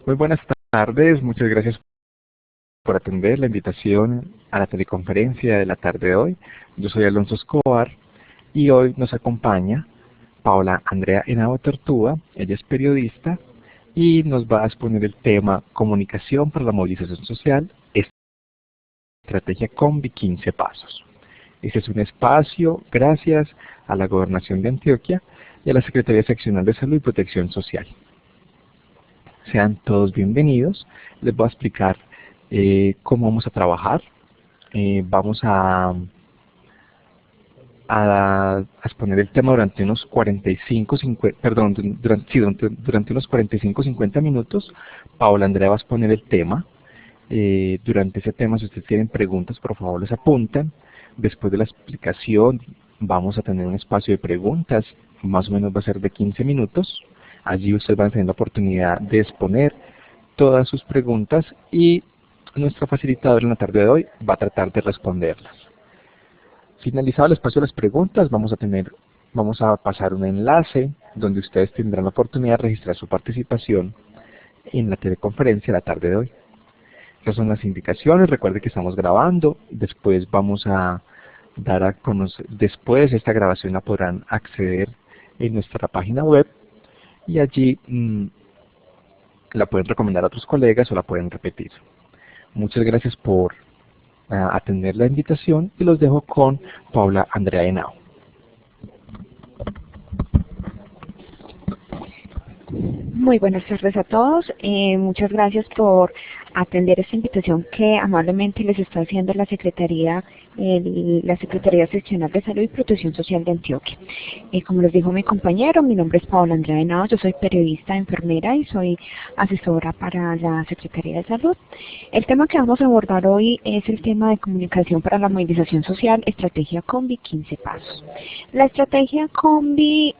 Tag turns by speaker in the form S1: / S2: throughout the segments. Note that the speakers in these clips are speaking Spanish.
S1: Muy buenas tardes, muchas gracias por atender la invitación a la teleconferencia de la tarde de hoy. Yo soy Alonso Escobar y hoy nos acompaña Paola Andrea Henao Tortuga. Ella es periodista y nos va a exponer el tema Comunicación para la movilización social, estrategia Combi 15 pasos. Este es un espacio gracias a la Gobernación de Antioquia y a la Secretaría Seccional de Salud y Protección Social. Sean todos bienvenidos. Les voy a explicar cómo vamos a trabajar. Vamos a exponer el tema durante unos 45-50 minutos. Paola Andrea va a exponer el tema. Durante ese tema, si ustedes tienen preguntas, por favor les apuntan. Después de la explicación, vamos a tener un espacio de preguntas, más o menos va a ser de 15 minutos. Allí ustedes van a tener la oportunidad de exponer todas sus preguntas y nuestro facilitador en la tarde de hoy va a tratar de responderlas. Finalizado el espacio de las preguntas, vamos a pasar un enlace donde ustedes tendrán la oportunidad de registrar su participación en la teleconferencia de la tarde de hoy. Estas son las indicaciones. Recuerden que estamos grabando. Después vamos a dar a conocer, después de esta grabación la podrán acceder en nuestra página web y allí la pueden recomendar a otros colegas o la pueden repetir. Muchas gracias por atender la invitación y los dejo con Paola Andrea Henao.
S2: Muy buenas tardes a todos. Muchas gracias por atender esta invitación que amablemente les está haciendo la Secretaría Seccional de Salud y Protección Social de Antioquia. Como les dijo mi compañero, mi nombre es Paola Andrea Henao, yo soy periodista, enfermera y soy asesora para la Secretaría de Salud. El tema que vamos a abordar hoy es el tema de comunicación para la movilización social, estrategia Combi 15 pasos. La estrategia Combi,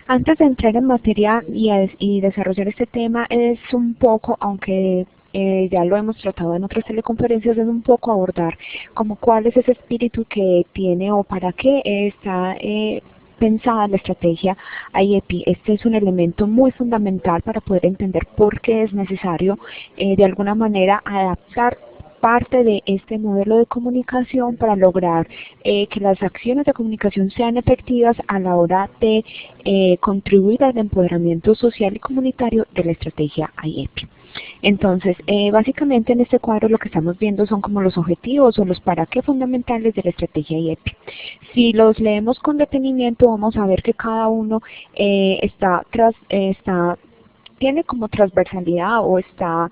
S2: antes de entrar en materia y desarrollar este tema, es un poco, aunque ya lo hemos tratado en otras teleconferencias, es un poco abordar como cuál es ese espíritu que tiene o para qué está pensada la estrategia IEP. Este es un elemento muy fundamental para poder entender por qué es necesario de alguna manera adaptar parte de este modelo de comunicación para lograr que las acciones de comunicación sean efectivas a la hora de contribuir al empoderamiento social y comunitario de la estrategia IEP. Entonces, básicamente en este cuadro lo que estamos viendo son como los objetivos o los para qué fundamentales de la estrategia IEP. Si los leemos con detenimiento, vamos a ver que cada uno tiene como transversalidad o está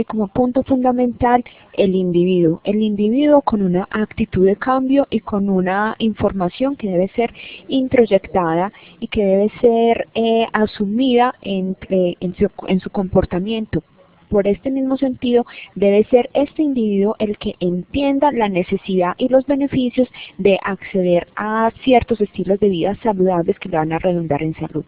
S2: como punto fundamental el individuo con una actitud de cambio y con una información que debe ser introyectada y que debe ser asumida en su comportamiento. Por este mismo sentido, debe ser este individuo el que entienda la necesidad y los beneficios de acceder a ciertos estilos de vida saludables que le van a redundar en salud.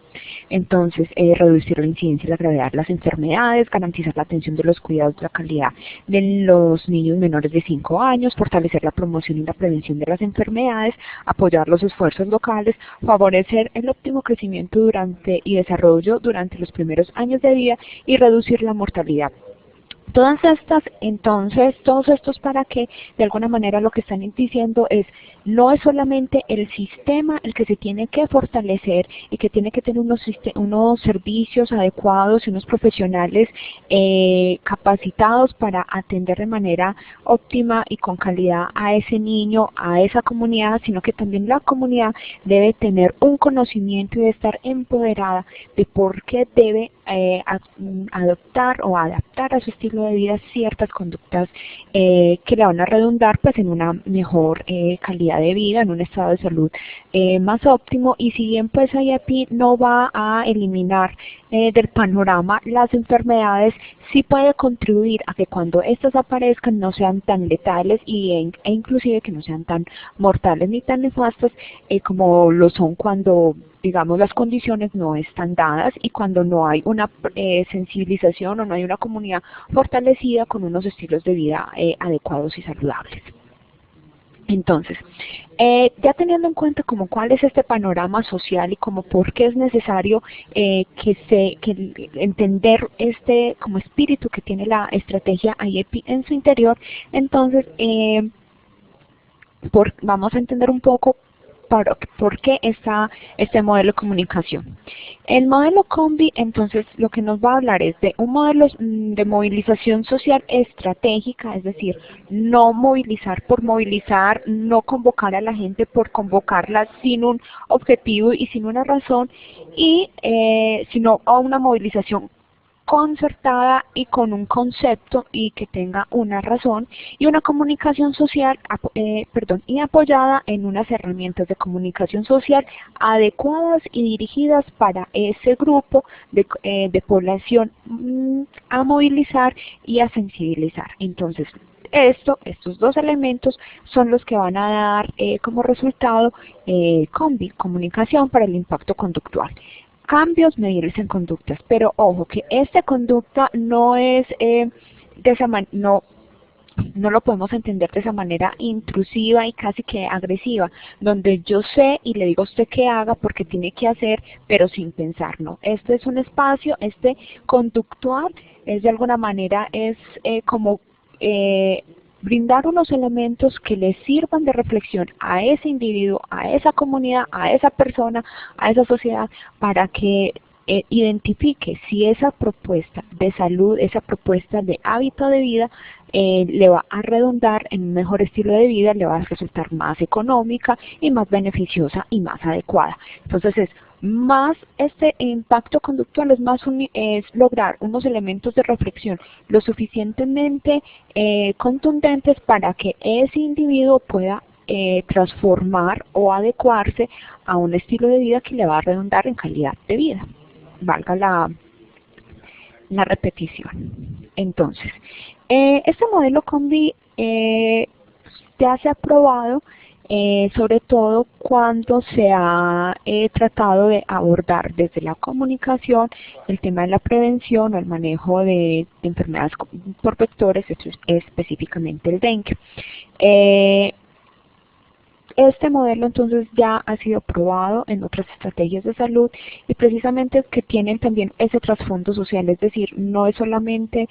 S2: Entonces, reducir la incidencia y la gravedad de las enfermedades, garantizar la atención de los cuidados de la calidad de los niños menores de 5 años, fortalecer la promoción y la prevención de las enfermedades, apoyar los esfuerzos locales, favorecer el óptimo crecimiento y desarrollo durante los primeros años de vida y reducir la mortalidad. Todas estas, entonces, todos estos para que de alguna manera lo que están diciendo es, no es solamente el sistema el que se tiene que fortalecer y que tiene que tener unos servicios adecuados y unos profesionales capacitados para atender de manera óptima y con calidad a ese niño, a esa comunidad, sino que también la comunidad debe tener un conocimiento y debe estar empoderada de por qué debe adoptar o adaptar a su estilo de vida ciertas conductas que le van a redundar pues en una mejor calidad de vida, en un estado de salud más óptimo. Y si bien pues IEP no va a eliminar del panorama las enfermedades, sí puede contribuir a que cuando estas aparezcan no sean tan letales e inclusive que no sean tan mortales ni tan nefastas como lo son cuando, digamos, las condiciones no están dadas y cuando no hay una sensibilización o no hay una comunidad fortalecida con unos estilos de vida adecuados y saludables. Entonces, ya teniendo en cuenta como cuál es este panorama social y como por qué es necesario entender este como espíritu que tiene la estrategia IEP en su interior, entonces vamos a entender un poco por qué está este modelo de comunicación. El modelo Combi, entonces, lo que nos va a hablar es de un modelo de movilización social estratégica, es decir, no movilizar por movilizar, no convocar a la gente por convocarla sin un objetivo y sin una razón, sino a una movilización concertada y con un concepto y que tenga una razón y una comunicación social y apoyada en unas herramientas de comunicación social adecuadas y dirigidas para ese grupo de población a movilizar y a sensibilizar. Entonces, estos dos elementos son los que van a dar como resultado COMBI, comunicación para el impacto conductual. Cambios medibles en conductas, pero ojo que esta conducta no es no lo podemos entender de esa manera intrusiva y casi que agresiva, donde yo sé y le digo a usted que haga porque tiene que hacer, pero sin pensar, no. Este es un espacio, conductual, es de alguna manera, como brindar unos elementos que le sirvan de reflexión a ese individuo, a esa comunidad, a esa persona, a esa sociedad, para que identifique si esa propuesta de salud, esa propuesta de hábito de vida, le va a redundar en un mejor estilo de vida, le va a resultar más económica y más beneficiosa y más adecuada. Entonces este impacto conductual es lograr unos elementos de reflexión lo suficientemente contundentes para que ese individuo pueda transformar o adecuarse a un estilo de vida que le va a redundar en calidad de vida. Valga la repetición. Entonces, este modelo Combi ya se ha probado, sobre todo cuando se ha tratado de abordar desde la comunicación el tema de la prevención o el manejo de enfermedades por vectores, específicamente el dengue. Este modelo entonces ya ha sido probado en otras estrategias de salud y precisamente que tienen también ese trasfondo social, es decir, no es solamente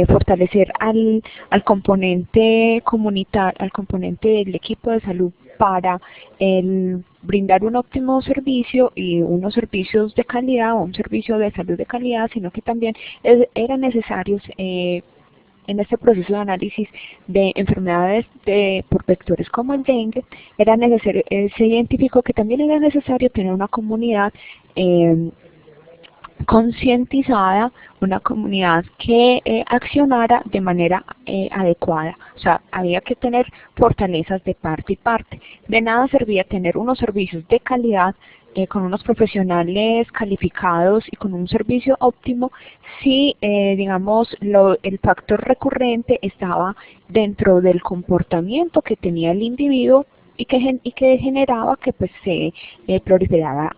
S2: fortalecer al componente comunitario, al componente del equipo de salud para brindar un óptimo servicio y unos servicios de calidad o un servicio de salud de calidad, sino que también eran necesarios en este proceso de análisis de enfermedades por vectores como el dengue, se identificó que también era necesario tener una comunidad concientizada, una comunidad que accionara de manera adecuada. O sea, había que tener fortalezas de parte y parte. De nada servía tener unos servicios de calidad con unos profesionales calificados y con un servicio óptimo si, digamos, el factor recurrente estaba dentro del comportamiento que tenía el individuo y que generaba que pues se proliferara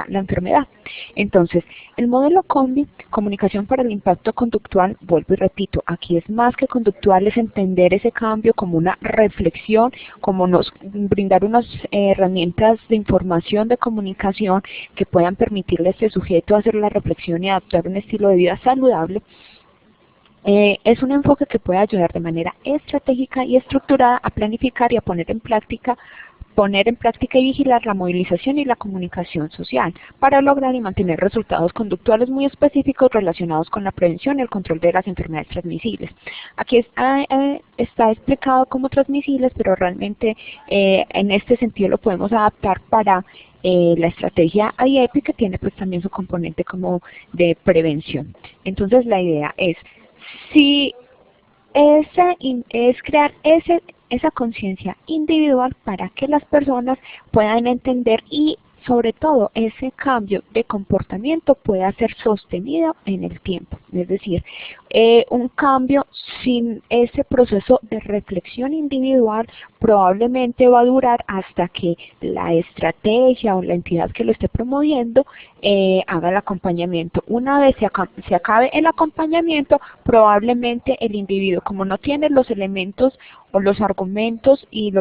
S2: la enfermedad. Entonces, el modelo Combi, comunicación para el impacto conductual, vuelvo y repito, aquí es más que conductual, es entender ese cambio como una reflexión, como brindar unas herramientas de información, de comunicación que puedan permitirle a este sujeto hacer la reflexión y adaptar un estilo de vida saludable. Es un enfoque que puede ayudar de manera estratégica y estructurada a planificar y a poner en práctica y vigilar la movilización y la comunicación social para lograr y mantener resultados conductuales muy específicos relacionados con la prevención y el control de las enfermedades transmisibles. Aquí está explicado como transmisibles, pero realmente en este sentido lo podemos adaptar para la estrategia IEP, que tiene pues también su componente como de prevención. Entonces la idea es, si es crear esa conciencia individual para que las personas puedan entender y sobre todo ese cambio de comportamiento pueda ser sostenido en el tiempo. Es decir, un cambio sin ese proceso de reflexión individual probablemente va a durar hasta que la estrategia o la entidad que lo esté promoviendo haga el acompañamiento. Una vez se acabe el acompañamiento, probablemente el individuo, como no tiene los elementos o los argumentos y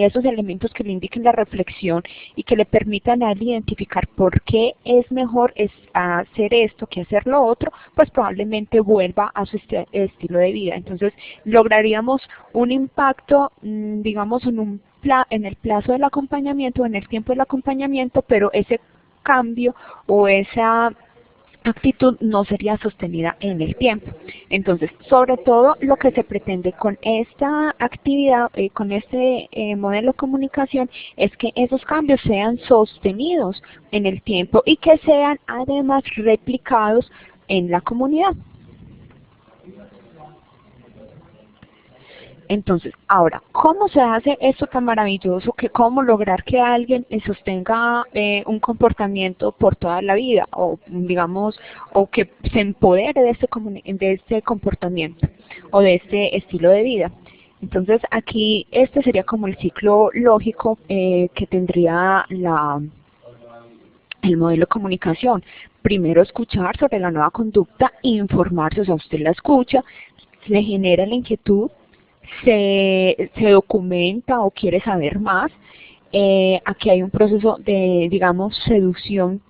S2: esos elementos que le indiquen la reflexión y que le permitan a él identificar por qué es mejor hacer esto que hacer lo otro, pues probablemente vuelva a su estilo de vida. Entonces lograríamos un impacto, digamos, en el plazo del acompañamiento, en el tiempo del acompañamiento, pero ese cambio o esa actitud no sería sostenida en el tiempo. Entonces, sobre todo lo que se pretende con esta actividad, con este modelo de comunicación, es que esos cambios sean sostenidos en el tiempo y que sean además replicados en la comunidad. Entonces, ahora, ¿cómo se hace esto tan maravilloso? ¿Cómo lograr que alguien sostenga un comportamiento por toda la vida? O, digamos, o que se empodere de este comportamiento o de este estilo de vida. Entonces, aquí este sería como el ciclo lógico que tendría el modelo de comunicación. Primero, escuchar sobre la nueva conducta, informarse, o sea, usted la escucha, le genera la inquietud, se documenta o quiere saber más. Aquí hay un proceso de, digamos, seducción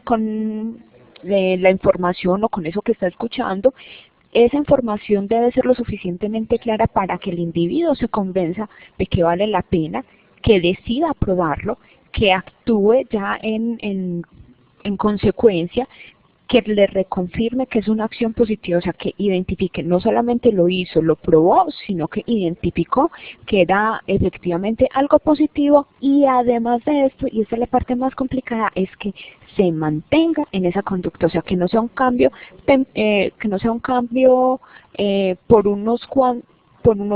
S2: con la información o con eso que está escuchando. Esa información debe ser lo suficientemente clara para que el individuo se convenza de que vale la pena, que decida aprobarlo, que actúe ya en consecuencia, que le reconfirme que es una acción positiva, o sea, que identifique, no solamente lo hizo, lo probó, sino que identificó que era efectivamente algo positivo, y además de esto, y esta es la parte más complicada, es que se mantenga en esa conducta, o sea, que no sea un cambio, por unos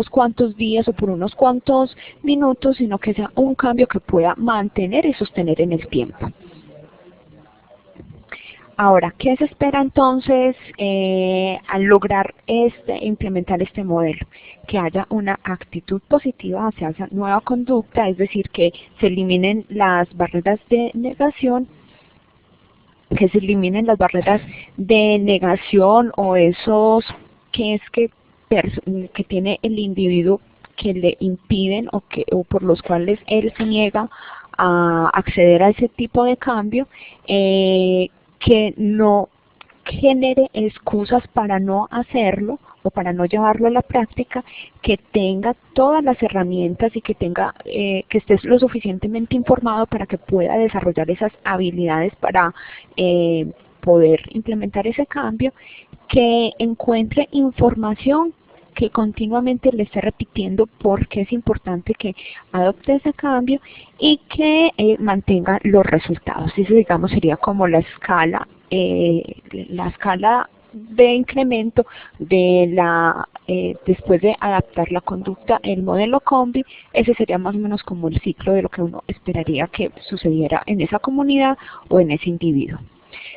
S2: cuantos días o por unos cuantos minutos, sino que sea un cambio que pueda mantener y sostener en el tiempo. Ahora, ¿qué se espera entonces al lograr implementar este modelo? Que haya una actitud positiva hacia esa nueva conducta, es decir, que se eliminen las barreras de negación, o esos que tiene el individuo que le impiden o por los cuales él se niega a acceder a ese tipo de cambio, que no genere excusas para no hacerlo o para no llevarlo a la práctica, que tenga todas las herramientas y que esté lo suficientemente informado para que pueda desarrollar esas habilidades para poder implementar ese cambio, que encuentre información que continuamente le esté repitiendo por qué es importante que adopte ese cambio, y que mantenga los resultados. Eso, digamos, sería como la escala de incremento después de adaptar la conducta, el modelo Combi. Ese sería más o menos como el ciclo de lo que uno esperaría que sucediera en esa comunidad o en ese individuo.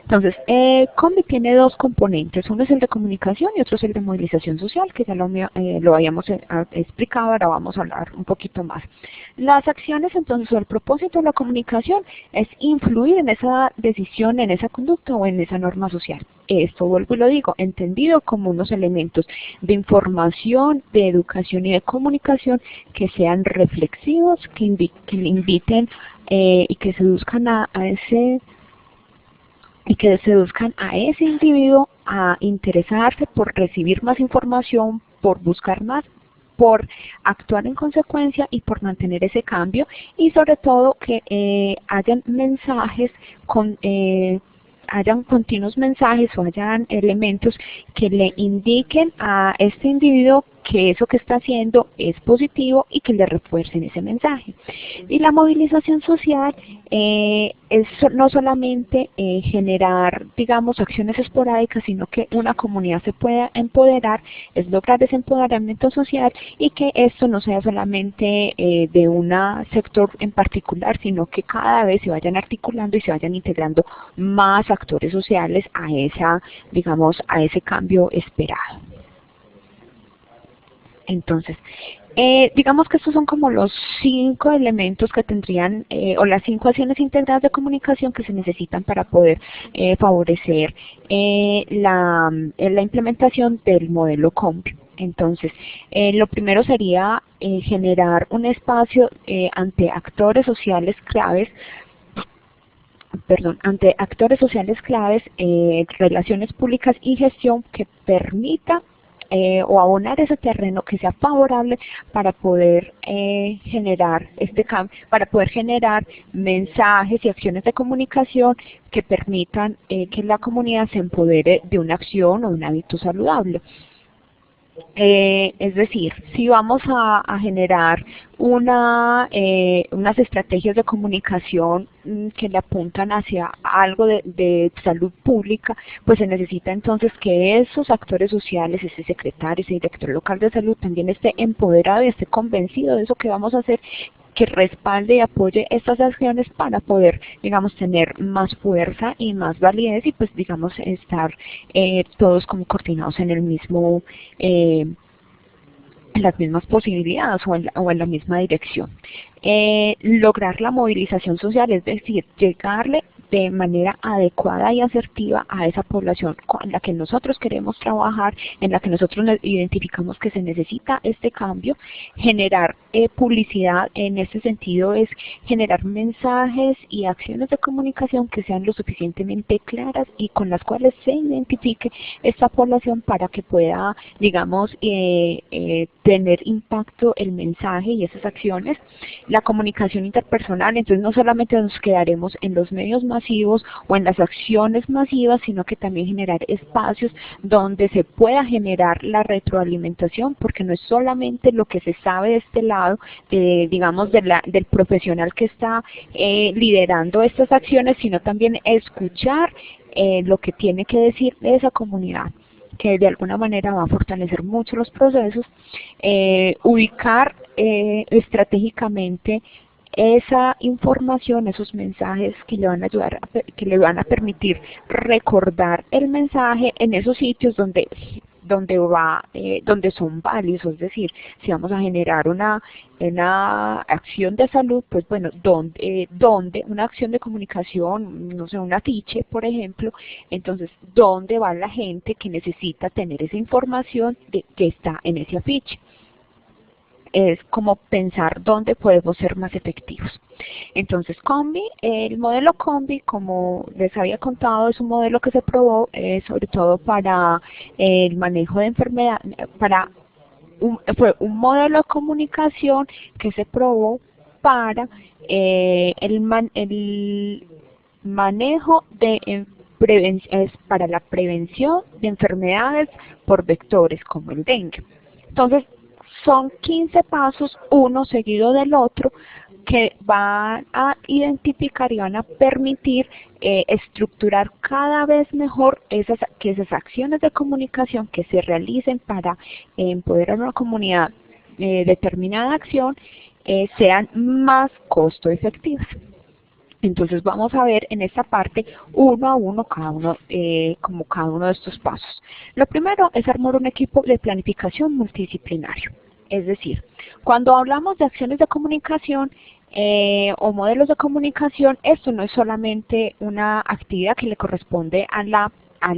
S2: Entonces, Combi tiene dos componentes, uno es el de comunicación y otro es el de movilización social, que ya lo habíamos explicado, ahora vamos a hablar un poquito más. Las acciones, entonces, o el propósito de la comunicación es influir en esa decisión, en esa conducta o en esa norma social. Esto, vuelvo y lo digo, entendido como unos elementos de información, de educación y de comunicación que sean reflexivos, que le inviten y que seduzcan a ese individuo a interesarse por recibir más información, por buscar más, por actuar en consecuencia y por mantener ese cambio, y sobre todo que hayan continuos mensajes o hayan elementos que le indiquen a este individuo que eso que está haciendo es positivo y que le refuercen ese mensaje. Y la movilización social es no solamente generar, digamos, acciones esporádicas, sino que una comunidad se pueda empoderar, es lograr ese empoderamiento social, y que esto no sea solamente de un sector en particular, sino que cada vez se vayan articulando y se vayan integrando más actores sociales a ese cambio esperado. Entonces, digamos que estos son como los 5 elementos que tendrían, o las 5 acciones integradas de comunicación que se necesitan para poder favorecer la implementación del modelo Combi. Entonces, lo primero sería generar un espacio ante actores sociales claves, relaciones públicas y gestión que permita o abonar ese terreno que sea favorable para poder generar este cambio, para poder generar mensajes y acciones de comunicación que permitan que la comunidad se empodere de una acción o un hábito saludable. Es decir, si vamos a generar unas estrategias de comunicación que le apuntan hacia algo de salud pública, pues se necesita entonces que esos actores sociales, ese secretario, ese director local de salud también esté empoderado y esté convencido de eso que vamos a hacer, que respalde y apoye estas acciones para poder, digamos, tener más fuerza y más validez y pues, digamos, estar todos como coordinados en el mismo, en las mismas posibilidades o en la misma dirección. Lograr la movilización social, es decir, llegarle de manera adecuada y asertiva a esa población con la que nosotros queremos trabajar, en la que nosotros identificamos que se necesita este cambio. Generar publicidad en este sentido es generar mensajes y acciones de comunicación que sean lo suficientemente claras y con las cuales se identifique esta población para que pueda, digamos, tener impacto el mensaje y esas acciones. La comunicación interpersonal, entonces no solamente nos quedaremos en los medios masivos o en las acciones masivas, sino que también generar espacios donde se pueda generar la retroalimentación, porque no es solamente lo que se sabe de este lado, digamos, del profesional que está liderando estas acciones, sino también escuchar lo que tiene que decir de esa comunidad, que de alguna manera va a fortalecer mucho los procesos. Ubicar estratégicamente esa información, esos mensajes que le van a ayudar, que le van a permitir recordar el mensaje en esos sitios donde son valiosos, es decir, si vamos a generar una acción de salud, pues bueno, donde una acción de comunicación, no sé, un afiche, por ejemplo, entonces, ¿dónde va la gente que necesita tener esa información que está en ese afiche? Es como pensar dónde podemos ser más efectivos. Entonces, el modelo Combi, como les había contado, es un modelo que se probó sobre todo para el manejo de enfermedad, fue un modelo de comunicación que se probó para el manejo de para la prevención de enfermedades por vectores como el dengue. Entonces, son 15 pasos, uno seguido del otro, que van a identificar y van a permitir estructurar cada vez mejor que esas acciones de comunicación que se realicen para empoderar a una comunidad determinada acción sean más costo efectivas. Entonces vamos a ver en esta parte uno a uno cada uno de estos pasos. Lo primero es armar un equipo de planificación multidisciplinario. Es decir, cuando hablamos de acciones de comunicación o modelos de comunicación, esto no es solamente una actividad que le corresponde al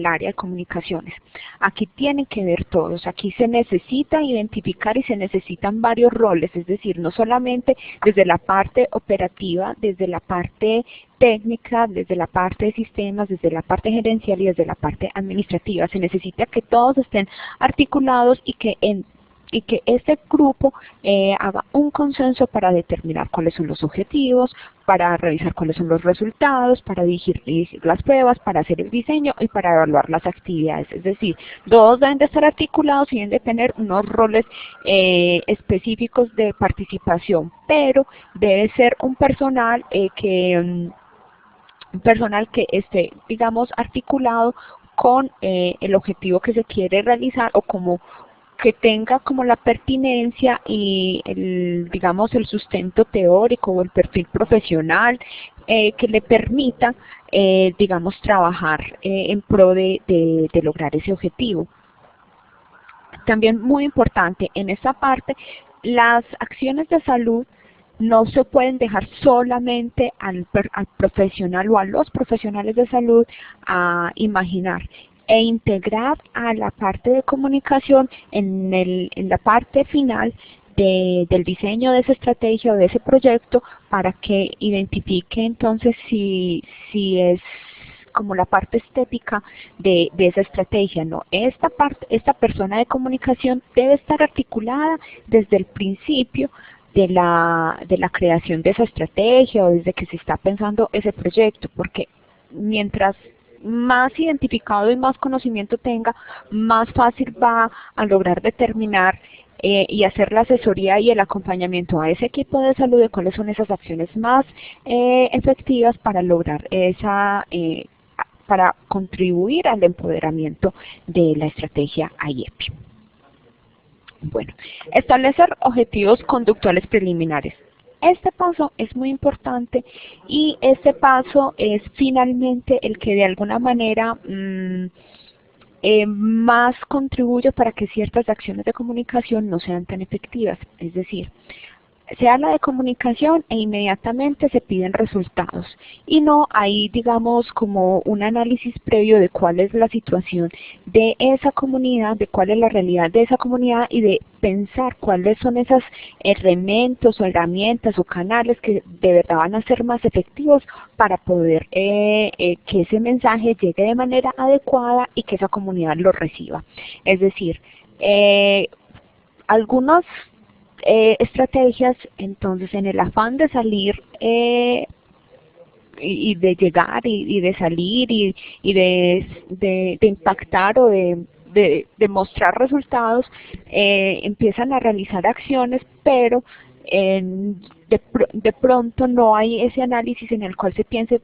S2: área de comunicaciones. Aquí tienen que ver todos, aquí se necesita identificar y se necesitan varios roles, es decir, no solamente desde la parte operativa, desde la parte técnica, desde la parte de sistemas, desde la parte gerencial y desde la parte administrativa. Se necesita que todos estén articulados y que este grupo haga un consenso para determinar cuáles son los objetivos, para revisar cuáles son los resultados, para dirigir las pruebas, para hacer el diseño y para evaluar las actividades. Es decir, todos deben de estar articulados y deben de tener unos roles específicos de participación, pero debe ser un personal que esté, digamos, articulado con el objetivo que se quiere realizar o como que tenga como la pertinencia y digamos el sustento teórico o el perfil profesional que le permita digamos trabajar en pro de lograr ese objetivo. También muy importante en esta parte, las acciones de salud no se pueden dejar solamente al profesional o a los profesionales de salud a imaginar. e integrar a la parte de comunicación en la parte final del diseño de esa estrategia o de ese proyecto, para que identifique entonces si es como la parte estética de esa estrategia. No, esta persona de comunicación debe estar articulada desde el principio de la creación de esa estrategia o desde que se está pensando ese proyecto, porque mientras más identificado y más conocimiento tenga, más fácil va a lograr determinar y hacer la asesoría y el acompañamiento a ese equipo de salud de cuáles son esas acciones más efectivas para lograr para contribuir al empoderamiento de la estrategia IEPI. Bueno, establecer objetivos conductuales preliminares. Este paso es muy importante y este paso es finalmente el que de alguna manera más contribuye para que ciertas acciones de comunicación no sean tan efectivas. Es decir, se habla de comunicación e inmediatamente se piden resultados y no hay, digamos, como un análisis previo de cuál es la situación de esa comunidad, de cuál es la realidad de esa comunidad y de pensar cuáles son esos elementos o herramientas o canales que de verdad van a ser más efectivos para poder que ese mensaje llegue de manera adecuada y que esa comunidad lo reciba. Es decir, algunos estrategias, entonces, en el afán de salir y de llegar y de salir y de impactar o de mostrar resultados, empiezan a realizar acciones, pero de pronto no hay ese análisis en el cual se piense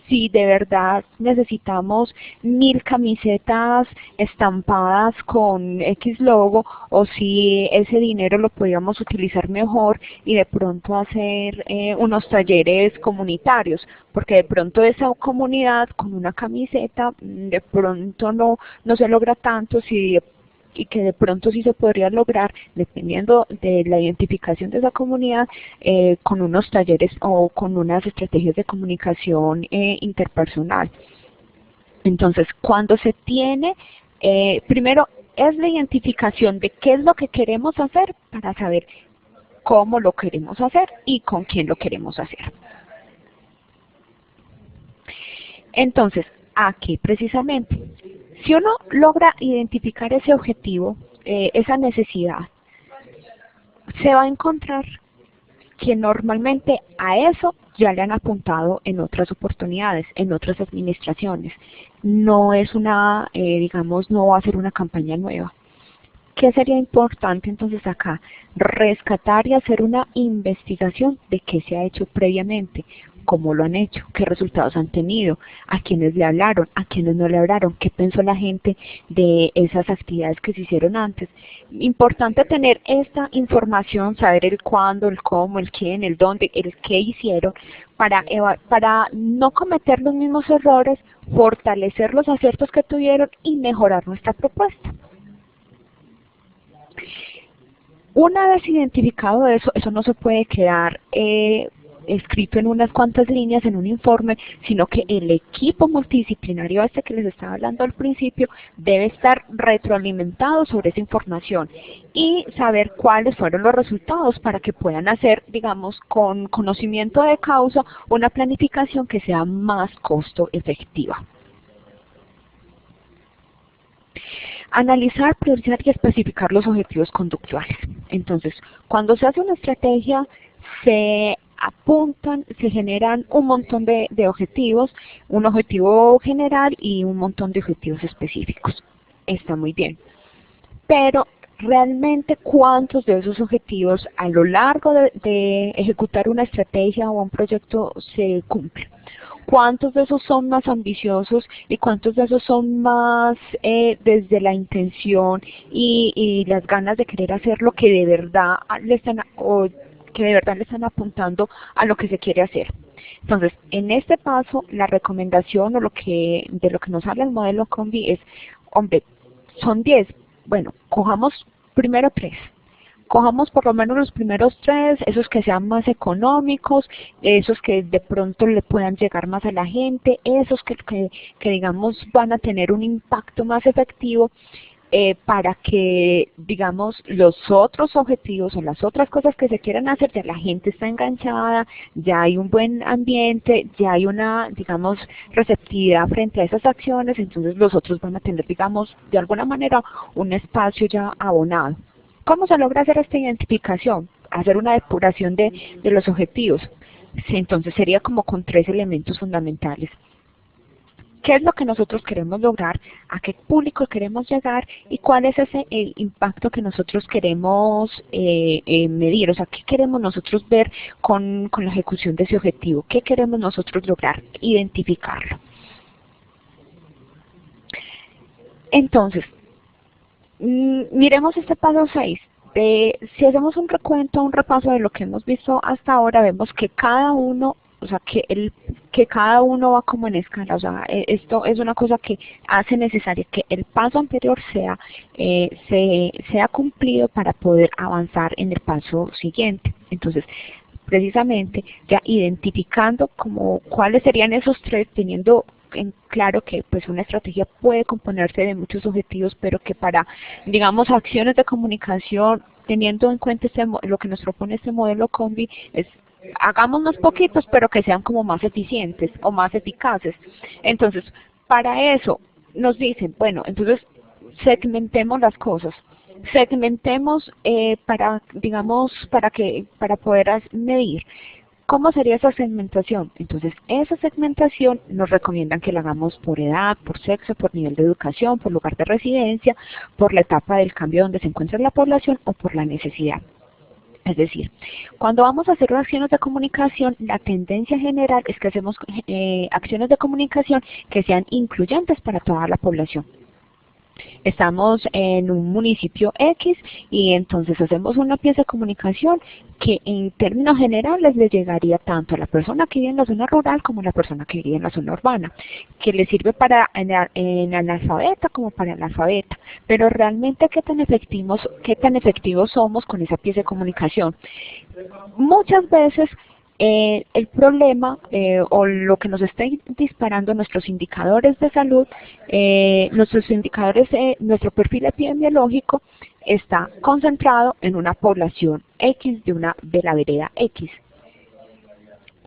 S2: si de verdad necesitamos 1000 camisetas estampadas con X logo o si ese dinero lo podíamos utilizar mejor y de pronto hacer unos talleres comunitarios, porque de pronto esa comunidad con una camiseta de pronto no se logra tanto y que de pronto sí se podría lograr, dependiendo de la identificación de esa comunidad, con unos talleres o con unas estrategias de comunicación interpersonal. Entonces, cuando se tiene, primero es la identificación de qué es lo que queremos hacer para saber cómo lo queremos hacer y con quién lo queremos hacer. Entonces, aquí precisamente, si uno logra identificar ese objetivo, esa necesidad, se va a encontrar que normalmente a eso ya le han apuntado en otras oportunidades, en otras administraciones. No es una, digamos, no va a ser una campaña nueva. ¿Qué sería importante entonces acá? Rescatar y hacer una investigación de qué se ha hecho previamente, cómo lo han hecho, qué resultados han tenido, a quiénes le hablaron, a quiénes no le hablaron, qué pensó la gente de esas actividades que se hicieron antes. Importante tener esta información, saber el cuándo, el cómo, el quién, el dónde, el qué hicieron, para no cometer los mismos errores, fortalecer los aciertos que tuvieron y mejorar nuestra propuesta. Una vez identificado eso no se puede quedar escrito en unas cuantas líneas en un informe, sino que el equipo multidisciplinario que les estaba hablando al principio debe estar retroalimentado sobre esa información y saber cuáles fueron los resultados para que puedan hacer, digamos, con conocimiento de causa, una planificación que sea más costo efectiva. Analizar, priorizar y especificar los objetivos conductuales. Entonces, cuando se hace una estrategia, se apuntan, se generan un montón de objetivos, un objetivo general y un montón de objetivos específicos. Está muy bien. Pero, realmente, ¿cuántos de esos objetivos a lo largo de ejecutar una estrategia o un proyecto se cumplen? ¿Cuántos de esos son más ambiciosos y cuántos de esos son más desde la intención y las ganas de querer hacer lo que de verdad le están apuntando a lo que se quiere hacer? Entonces, en este paso, la recomendación o de lo que nos habla el modelo Combi es, hombre, son 10, bueno, cojamos primero 3. Cojamos por lo menos los primeros tres, esos que sean más económicos, esos que de pronto le puedan llegar más a la gente, esos que digamos van a tener un impacto más efectivo, para que, digamos, los otros objetivos o las otras cosas que se quieran hacer, ya la gente está enganchada, ya hay un buen ambiente, ya hay una, digamos, receptividad frente a esas acciones, entonces los otros van a tener, digamos, de alguna manera un espacio ya abonado. ¿Cómo se logra hacer esta identificación? Hacer una depuración de los objetivos. Sí, entonces sería como con tres elementos fundamentales. ¿Qué es lo que nosotros queremos lograr? ¿A qué público queremos llegar? ¿Y cuál es ese el impacto que nosotros queremos medir? O sea, ¿qué queremos nosotros ver con la ejecución de ese objetivo? ¿Qué queremos nosotros lograr? Identificarlo. Entonces, miremos este paso 6. Si hacemos un recuento, un repaso de lo que hemos visto hasta ahora, vemos que cada uno, o sea, que cada uno va como en escala. O sea, esto es una cosa que hace necesaria que el paso anterior sea cumplido para poder avanzar en el paso siguiente. Entonces, precisamente ya identificando como cuáles serían esos tres, teniendo en claro que pues una estrategia puede componerse de muchos objetivos, pero que para, digamos, acciones de comunicación, teniendo en cuenta lo que nos propone este modelo Combi, es hagámonos poquitos, pero que sean como más eficientes o más eficaces. Entonces, para eso nos dicen, bueno, entonces segmentemos las cosas. Segmentemos para poder medir. ¿Cómo sería esa segmentación? Entonces, esa segmentación nos recomiendan que la hagamos por edad, por sexo, por nivel de educación, por lugar de residencia, por la etapa del cambio donde se encuentra la población o por la necesidad. Es decir, cuando vamos a hacer acciones de comunicación, la tendencia general es que hacemos acciones de comunicación que sean incluyentes para toda la población. Estamos en un municipio X y entonces hacemos una pieza de comunicación que en términos generales le llegaría tanto a la persona que vive en la zona rural como a la persona que vive en la zona urbana, que le sirve para en analfabeta como para analfabeta. Pero realmente ¿qué tan efectivos somos con esa pieza de comunicación? Muchas veces el problema o lo que nos está disparando nuestros indicadores de salud, nuestro perfil epidemiológico está concentrado en una población X de la vereda X.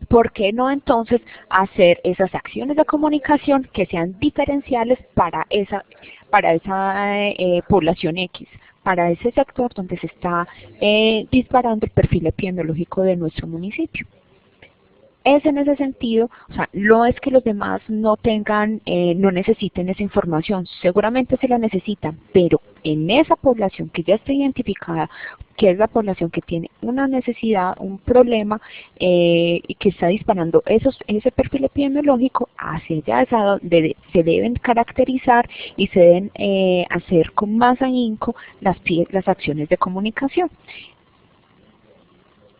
S2: ¿Por qué no entonces hacer esas acciones de comunicación que sean diferenciales para esa población X? Para ese sector donde se está disparando el perfil epidemiológico de nuestro municipio. Es en ese sentido, o sea, no es que los demás no necesiten esa información, seguramente se la necesitan, pero en esa población que ya está identificada, que es la población que tiene una necesidad, un problema, y que está disparando ese perfil epidemiológico, hacia allá es donde se deben caracterizar y se deben hacer con más ahínco las acciones de comunicación.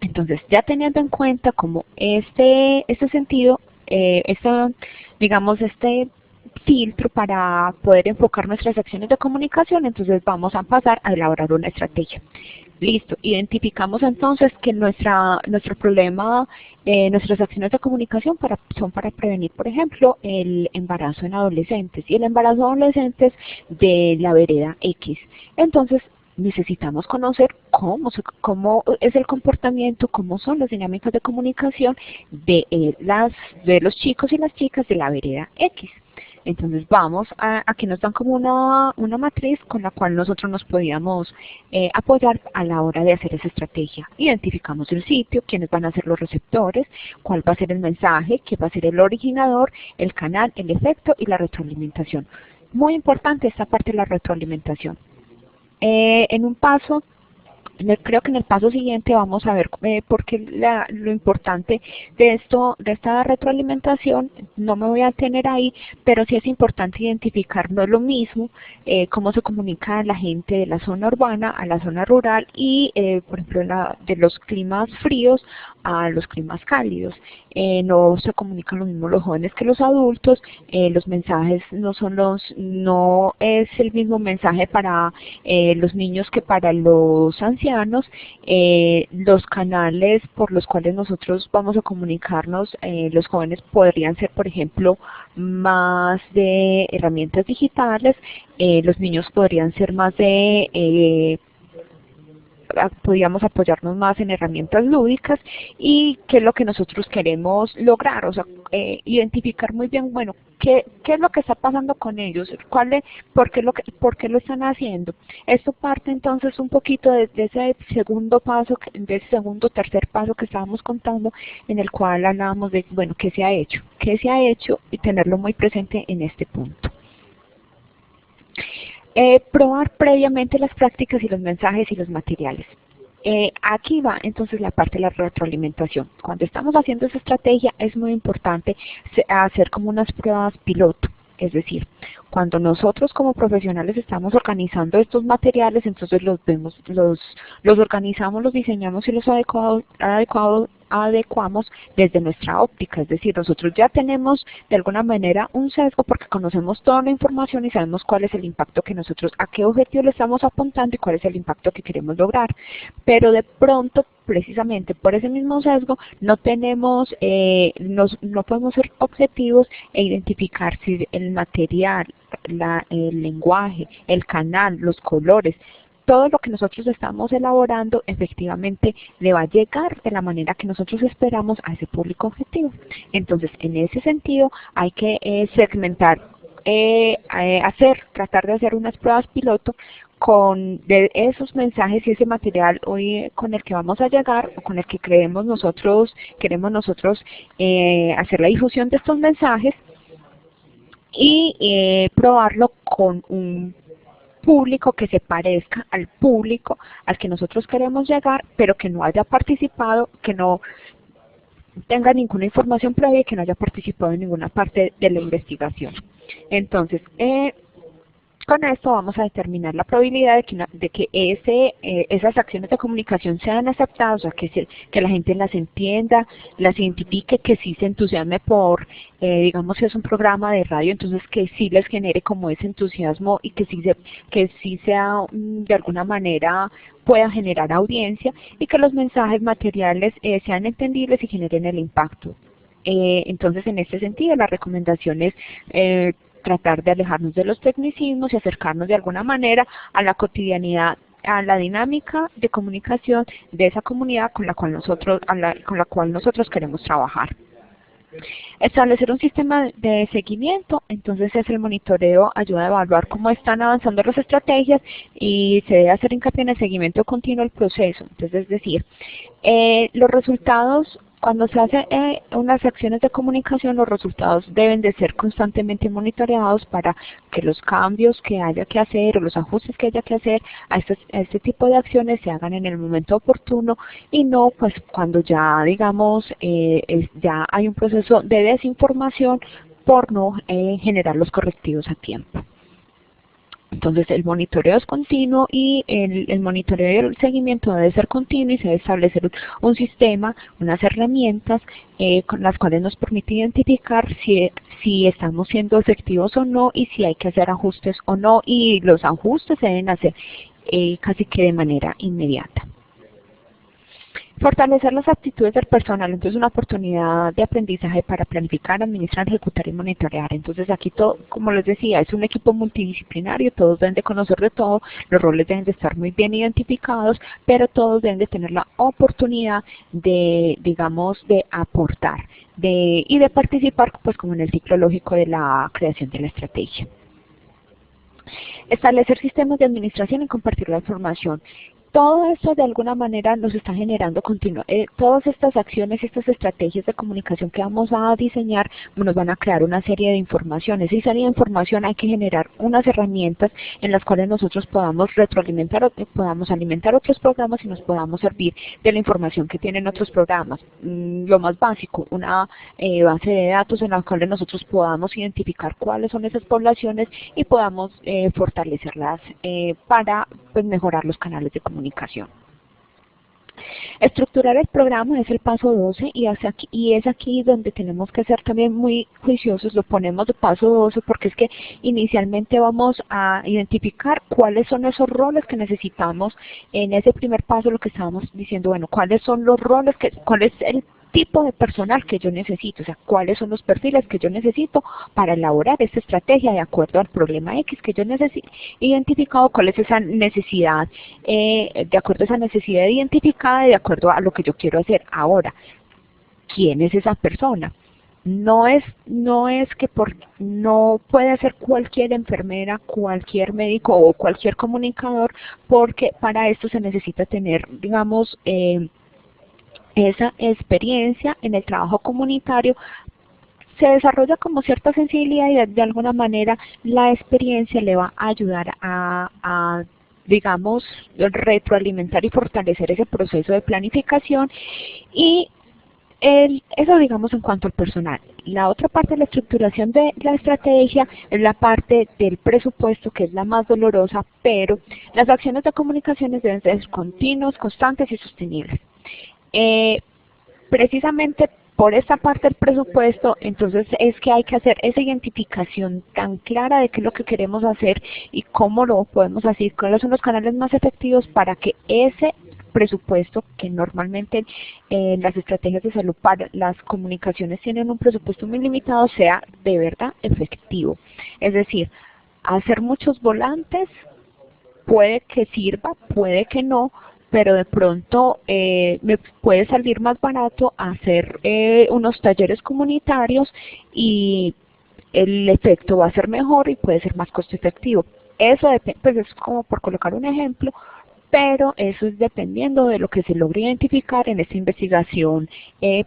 S2: Entonces, ya teniendo en cuenta como este sentido, digamos, este filtro para poder enfocar nuestras acciones de comunicación, entonces vamos a pasar a elaborar una estrategia. Listo, identificamos entonces que nuestro problema, nuestras acciones de comunicación son para prevenir, por ejemplo, el embarazo en adolescentes y el embarazo en adolescentes de la vereda X. Entonces, necesitamos conocer cómo es el comportamiento, cómo son las dinámicas de comunicación de los chicos y las chicas de la vereda X. Entonces aquí nos dan como una matriz con la cual nosotros nos podíamos apoyar a la hora de hacer esa estrategia. Identificamos el sitio, quiénes van a ser los receptores, cuál va a ser el mensaje, qué va a ser el originador, el canal, el efecto y la retroalimentación. Muy importante esta parte de la retroalimentación. Creo que en el paso siguiente vamos a ver por qué lo importante de esta retroalimentación. No me voy a tener ahí, pero sí es importante identificar, no es lo mismo cómo se comunica la gente de la zona urbana a la zona rural y, por ejemplo, de los climas fríos a los climas cálidos. No se comunican lo mismo los jóvenes que los adultos, los mensajes no es el mismo mensaje para los niños que para los ancianos. Los canales por los cuales nosotros vamos a comunicarnos, los jóvenes podrían ser, por ejemplo, más de herramientas digitales, los niños podrían ser más de podríamos apoyarnos más en herramientas lúdicas. Y qué es lo que nosotros queremos lograr, o sea, identificar muy bien, bueno, qué es lo que está pasando con ellos, por qué lo están haciendo. Esto parte entonces un poquito de ese segundo paso, de ese segundo tercer paso que estábamos contando, en el cual hablábamos de, bueno, qué se ha hecho y tenerlo muy presente en este punto. Probar previamente las prácticas y los mensajes y los materiales. Aquí va entonces la parte de la retroalimentación. Cuando estamos haciendo esa estrategia es muy importante hacer como unas pruebas piloto. Es decir, cuando nosotros como profesionales estamos organizando estos materiales, entonces los organizamos, los diseñamos y los adecuamos desde nuestra óptica. Es decir, nosotros ya tenemos de alguna manera un sesgo porque conocemos toda la información y sabemos cuál es el impacto que nosotros, a qué objetivo le estamos apuntando y cuál es el impacto que queremos lograr. Pero de pronto, precisamente por ese mismo sesgo, no podemos ser objetivos e identificar si el material, el lenguaje, el canal, los colores, todo lo que nosotros estamos elaborando efectivamente le va a llegar de la manera que nosotros esperamos a ese público objetivo. Entonces, en ese sentido, hay que segmentar, tratar de hacer unas pruebas piloto de esos mensajes y ese material hoy con el que vamos a llegar o con el que queremos nosotros hacer la difusión de estos mensajes, y probarlo con un público que se parezca al público al que nosotros queremos llegar, pero que no haya participado, que no tenga ninguna información previa y que no haya participado en ninguna parte de la investigación. Entonces, con esto vamos a determinar la probabilidad de que esas acciones de comunicación sean aceptadas, o sea, que la gente las entienda, las identifique, que sí se entusiasme por, digamos, si es un programa de radio, entonces que sí les genere como ese entusiasmo y que sí sea de alguna manera pueda generar audiencia, y que los mensajes materiales sean entendibles y generen el impacto. Entonces, en este sentido, la recomendación es tratar de alejarnos de los tecnicismos y acercarnos de alguna manera a la cotidianidad, a la dinámica de comunicación de esa comunidad con la cual nosotros queremos trabajar. Establecer un sistema de seguimiento, entonces el monitoreo ayuda a evaluar cómo están avanzando las estrategias y se debe hacer hincapié en el seguimiento continuo del proceso. Entonces, es decir, los resultados, cuando se hacen unas acciones de comunicación, los resultados deben de ser constantemente monitoreados para que los cambios que haya que hacer o los ajustes que haya que hacer a este tipo de acciones se hagan en el momento oportuno, y no pues cuando ya digamos ya hay un proceso de desinformación por no generar los correctivos a tiempo. Entonces, el monitoreo es continuo, y el monitoreo y el seguimiento debe ser continuo, y se debe establecer un sistema, unas herramientas con las cuales nos permite identificar si estamos siendo efectivos o no, y si hay que hacer ajustes o no, y los ajustes se deben hacer casi que de manera inmediata. Fortalecer las aptitudes del personal, entonces una oportunidad de aprendizaje para planificar, administrar, ejecutar y monitorear. Entonces aquí todo, como les decía, es un equipo multidisciplinario, todos deben de conocer de todo, los roles deben de estar muy bien identificados, pero todos deben de tener la oportunidad de, digamos, de aportar y de participar pues como en el ciclo lógico de la creación de la estrategia. Establecer sistemas de administración y compartir la información. Todo esto de alguna manera nos está generando todas estas acciones, estas estrategias de comunicación que vamos a diseñar, nos van a crear una serie de informaciones. Y esa serie de información hay que generar unas herramientas en las cuales nosotros podamos retroalimentar, podamos alimentar otros programas y nos podamos servir de la información que tienen otros programas. Lo más básico, una base de datos en la cual nosotros podamos identificar cuáles son esas poblaciones y podamos fortalecerlas para pues, mejorar los canales de comunicación. Estructurar el programa es el paso 12 y es aquí donde tenemos que ser también muy juiciosos, lo ponemos de paso 12 porque es que inicialmente vamos a identificar cuáles son esos roles que necesitamos. En ese primer paso lo que estábamos diciendo, bueno, cuáles son los roles, cuál es el tipo de personal que yo necesito, o sea, cuáles son los perfiles que yo necesito para elaborar esta estrategia de acuerdo al problema X que yo necesito, identificado cuál es esa necesidad, de acuerdo a esa necesidad identificada y de acuerdo a lo que yo quiero hacer. Ahora, ¿quién es esa persona? No es que no puede ser cualquier enfermera, cualquier médico o cualquier comunicador, porque para esto se necesita tener, digamos, esa experiencia en el trabajo comunitario. Se desarrolla como cierta sensibilidad y de alguna manera la experiencia le va a ayudar a digamos, retroalimentar y fortalecer ese proceso de planificación. Y eso digamos en cuanto al personal. La otra parte de la estructuración de la estrategia es la parte del presupuesto, que es la más dolorosa, pero las acciones de comunicaciones deben ser continuas, constantes y sostenibles. Precisamente por esta parte del presupuesto, entonces es que hay que hacer esa identificación tan clara de qué es lo que queremos hacer y cómo lo podemos hacer, cuáles son los canales más efectivos para que ese presupuesto, que normalmente las estrategias de salud para las comunicaciones tienen un presupuesto muy limitado, sea de verdad efectivo. Es decir, hacer muchos volantes puede que sirva, puede que no, pero de pronto me puede salir más barato hacer unos talleres comunitarios y el efecto va a ser mejor y puede ser más costo efectivo. Eso pues es como por colocar un ejemplo, pero eso es dependiendo de lo que se logre identificar en esta investigación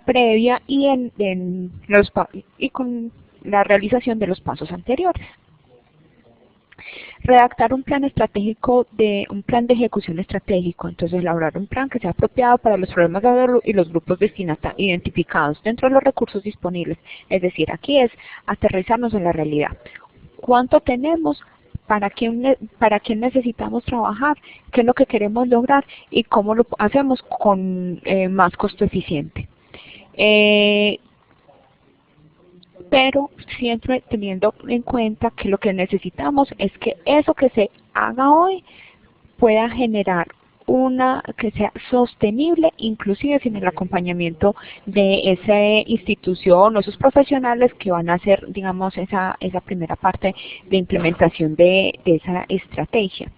S2: previa y y con la realización de los pasos anteriores. Redactar un plan estratégico, un plan de ejecución estratégico. Entonces, elaborar un plan que sea apropiado para los problemas de salud y los grupos identificados dentro de los recursos disponibles. Es decir, aquí es aterrizarnos en la realidad. ¿Cuánto tenemos? ¿Para quién necesitamos trabajar? ¿Qué es lo que queremos lograr? ¿Y cómo lo hacemos con más costo eficiente? Pero siempre teniendo en cuenta que lo que necesitamos es que eso que se haga hoy pueda generar que sea sostenible, inclusive sin el acompañamiento de esa institución o esos profesionales que van a hacer, digamos, esa primera parte de implementación de esa estrategia.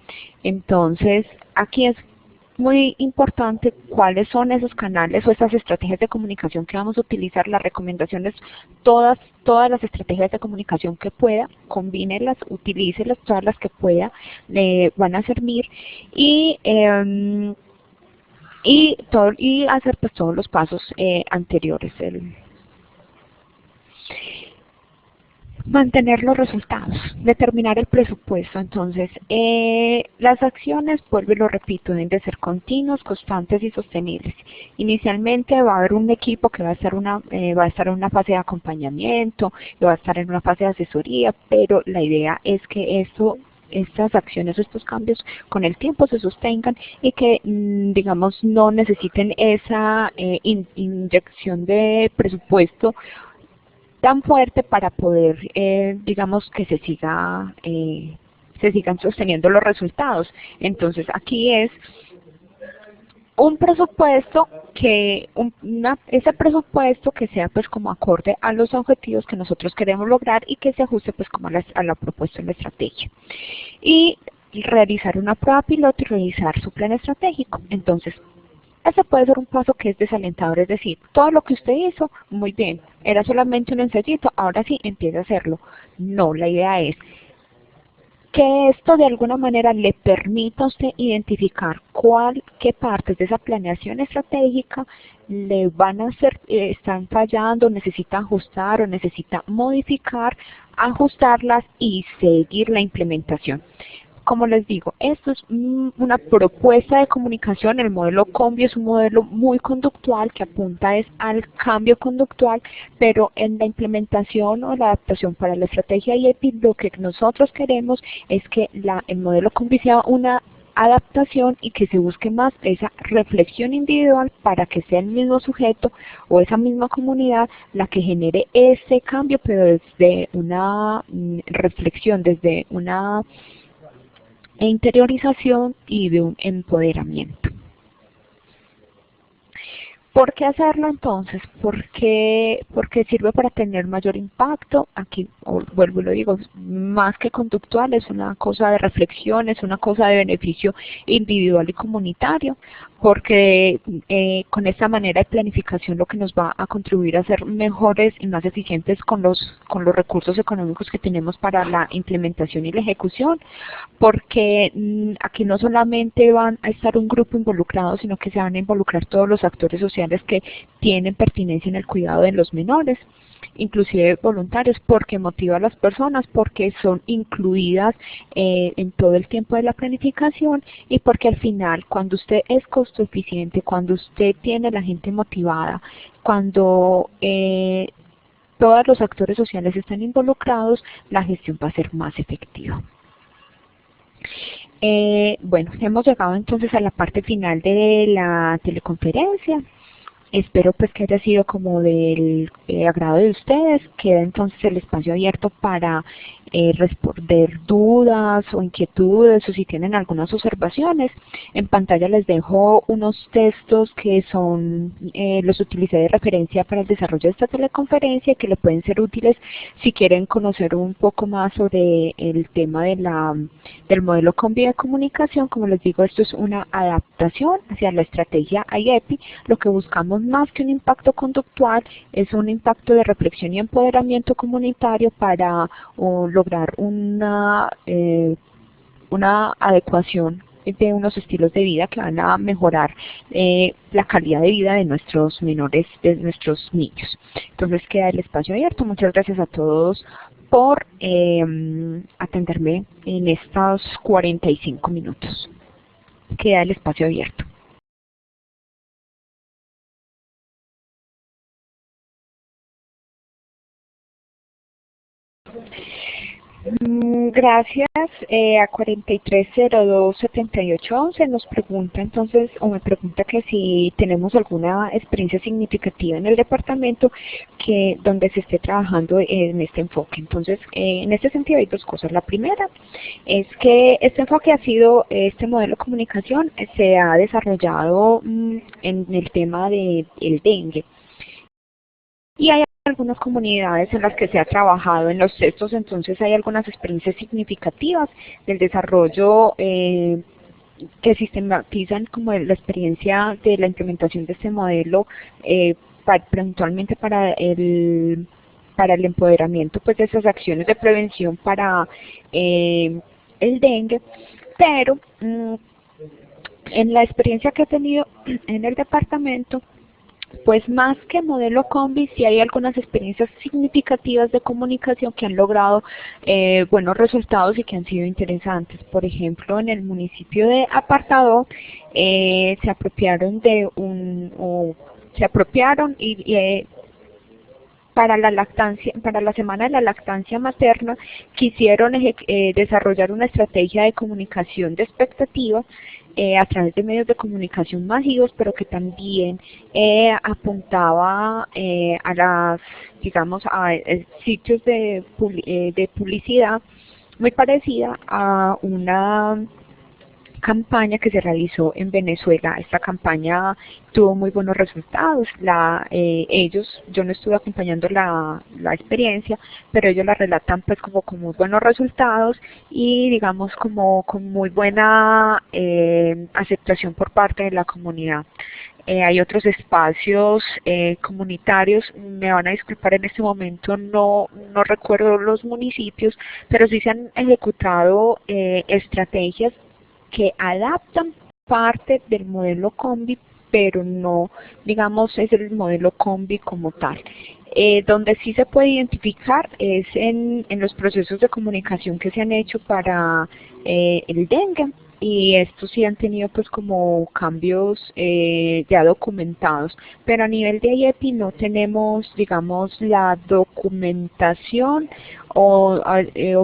S2: Entonces, aquí es muy importante cuáles son esos canales o esas estrategias de comunicación que vamos a utilizar. Las recomendaciones, todas las estrategias de comunicación que pueda, combínelas, utilícelas, todas las que pueda, le van a servir y hacer pues todos los pasos anteriores. Mantener los resultados, determinar el presupuesto. Entonces, las acciones, vuelvo y lo repito, deben de ser continuas, constantes y sostenibles. Inicialmente va a haber un equipo que va a estar en una fase de acompañamiento, va a estar en una fase de asesoría, pero la idea es que estas acciones, estos cambios con el tiempo se sostengan y que, digamos, no necesiten esa inyección de presupuesto tan fuerte para poder, digamos, que se sigan sosteniendo los resultados. Entonces, aquí es un presupuesto ese presupuesto que sea pues como acorde a los objetivos que nosotros queremos lograr y que se ajuste pues como a la propuesta en la estrategia. Y realizar una prueba piloto y realizar su plan estratégico. Entonces, ese puede ser un paso que es desalentador, es decir, todo lo que usted hizo, muy bien, era solamente un ensayito, ahora sí, empiece a hacerlo. No, la idea es que esto de alguna manera le permita a usted identificar qué partes de esa planeación estratégica le van a están fallando, necesita ajustar o necesita modificar, ajustarlas y seguir la implementación. Como les digo, esto es una propuesta de comunicación. El modelo COMBI es un modelo muy conductual que apunta al cambio conductual, pero en la implementación o la adaptación para la estrategia IEPI lo que nosotros queremos es que el modelo COMBI sea una adaptación y que se busque más esa reflexión individual para que sea el mismo sujeto o esa misma comunidad la que genere ese cambio, pero desde una reflexión, desde una interiorización y de un empoderamiento. ¿Por qué hacerlo entonces? Porque sirve para tener mayor impacto. Aquí, vuelvo y lo digo, más que conductual, es una cosa de reflexión, es una cosa de beneficio individual y comunitario, porque con esta manera de planificación lo que nos va a contribuir a ser mejores y más eficientes con los recursos económicos que tenemos para la implementación y la ejecución, porque aquí no solamente van a estar un grupo involucrado, sino que se van a involucrar todos los actores sociales que tienen pertinencia en el cuidado de los menores, inclusive voluntarios, porque motiva a las personas, porque son incluidas en todo el tiempo de la planificación y porque al final, cuando usted es costo eficiente, cuando usted tiene la gente motivada, cuando todos los actores sociales están involucrados, la gestión va a ser más efectiva. Bueno, hemos llegado entonces a la parte final de la teleconferencia. Espero pues que haya sido como del agrado de ustedes. Queda entonces el espacio abierto para responder dudas o inquietudes o si tienen algunas observaciones. En pantalla les dejo unos textos que son los utilicé de referencia para el desarrollo de esta teleconferencia, que le pueden ser útiles si quieren conocer un poco más sobre el tema de del modelo Combi de comunicación. Como les digo, esto es una adaptación hacia la estrategia IEPI. Lo que buscamos más que un impacto conductual es un impacto de reflexión y empoderamiento comunitario para lograr una adecuación de unos estilos de vida que van a mejorar la calidad de vida de nuestros menores, de nuestros niños. Entonces queda el espacio abierto. Muchas gracias a todos por atenderme en estos 45 minutos. Queda el espacio abierto. Gracias. A 43027811 nos pregunta entonces, o me pregunta que si tenemos alguna experiencia significativa en el departamento donde se esté trabajando en este enfoque. Entonces, en este sentido hay dos cosas. La primera es que este enfoque este modelo de comunicación se ha desarrollado en el tema del dengue. Y hay algunas comunidades en las que se ha trabajado en los textos, entonces hay algunas experiencias significativas del desarrollo que sistematizan como la experiencia de la implementación de este modelo puntualmente para el empoderamiento pues, de esas acciones de prevención para el dengue, pero en la experiencia que he tenido en el departamento, pues más que modelo Combi, sí hay algunas experiencias significativas de comunicación que han logrado buenos resultados y que han sido interesantes. Por ejemplo, en el municipio de Apartadó se apropiaron y para la semana de la lactancia materna quisieron desarrollar una estrategia de comunicación de expectativas a través de medios de comunicación masivos, pero que también apuntaba a sitios de publicidad muy parecida a una campaña que se realizó en Venezuela. Esta campaña tuvo muy buenos resultados. Yo no estuve acompañando la experiencia, pero ellos la relatan pues como con muy buenos resultados y digamos como con muy buena aceptación por parte de la comunidad. Hay otros espacios comunitarios, me van a disculpar en este momento, no recuerdo los municipios, pero sí se han ejecutado estrategias que adaptan parte del modelo Combi, pero no, digamos, es el modelo Combi como tal. Donde sí se puede identificar es en los procesos de comunicación que se han hecho para el dengue. y estos sí han tenido pues como cambios ya documentados, pero a nivel de IEPI no tenemos, digamos, la documentación o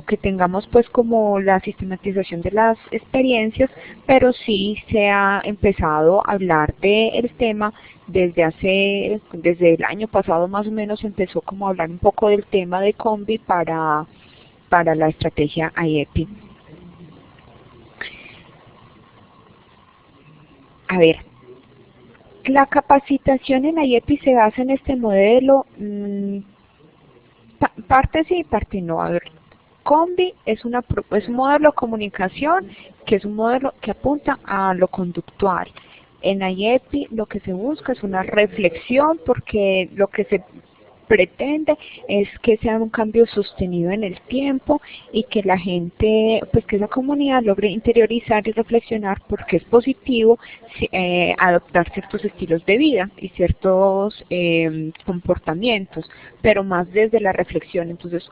S2: que tengamos pues como la sistematización de las experiencias, pero sí se ha empezado a hablar del tema desde el año pasado más o menos empezó como a hablar un poco del tema de Combi para la estrategia IEPI. A ver, la capacitación en IEPI se basa en este modelo, parte sí y parte no. A ver, Combi es un modelo de comunicación que es un modelo que apunta a lo conductual. En IEPI lo que se busca es una reflexión porque lo que se pretende es que sea un cambio sostenido en el tiempo y que la gente, pues que la comunidad logre interiorizar y reflexionar porque es positivo adoptar ciertos estilos de vida y ciertos comportamientos, pero más desde la reflexión. Entonces,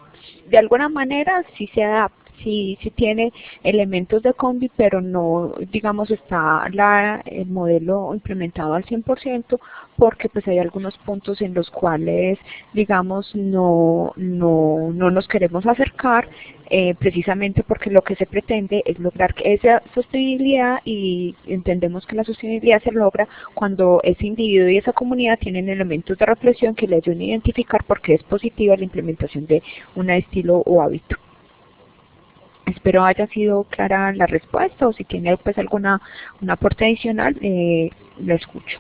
S2: de alguna manera sí se adapta. Sí tiene elementos de Combi, pero no, digamos, está el modelo implementado al 100%, porque pues hay algunos puntos en los cuales, digamos, no nos queremos acercar, precisamente porque lo que se pretende es lograr esa sostenibilidad y entendemos que la sostenibilidad se logra cuando ese individuo y esa comunidad tienen elementos de reflexión que le ayuden a identificar por qué es positiva la implementación de un estilo o hábito. Espero haya sido clara la respuesta o si tiene pues un aporte adicional, lo escucho.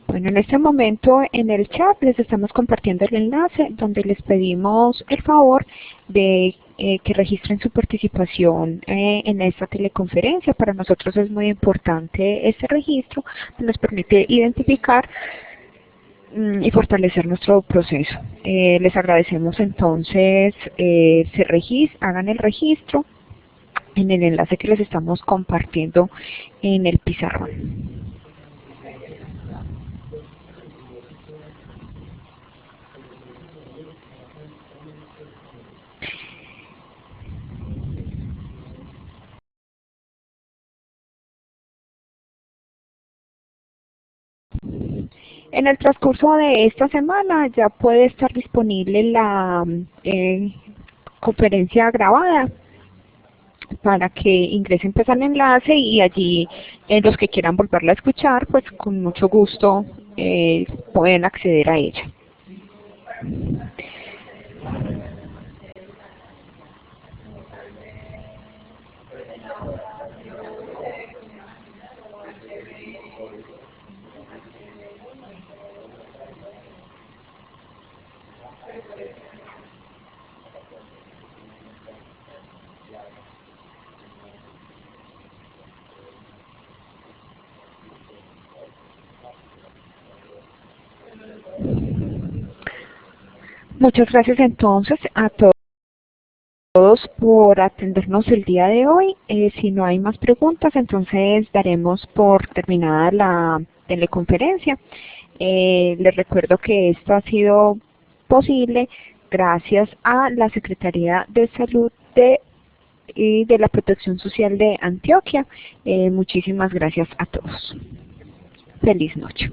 S2: Bueno, en este momento en el chat les estamos compartiendo el enlace donde les pedimos el favor de que registren su participación en esta teleconferencia. Para nosotros es muy importante este registro, que nos permite identificar y fortalecer nuestro proceso. Les agradecemos entonces, hagan el registro en el enlace que les estamos compartiendo en el pizarrón. En el transcurso de esta semana ya puede estar disponible la conferencia grabada para que ingresen pues al enlace y allí los que quieran volverla a escuchar pues con mucho gusto pueden acceder a ella. Muchas gracias entonces a todos por atendernos el día de hoy. Si no hay más preguntas, entonces daremos por terminada la teleconferencia. Les recuerdo que esto ha sido posible gracias a la Secretaría de Salud y de la Protección Social de Antioquia. Muchísimas gracias a todos. Feliz noche.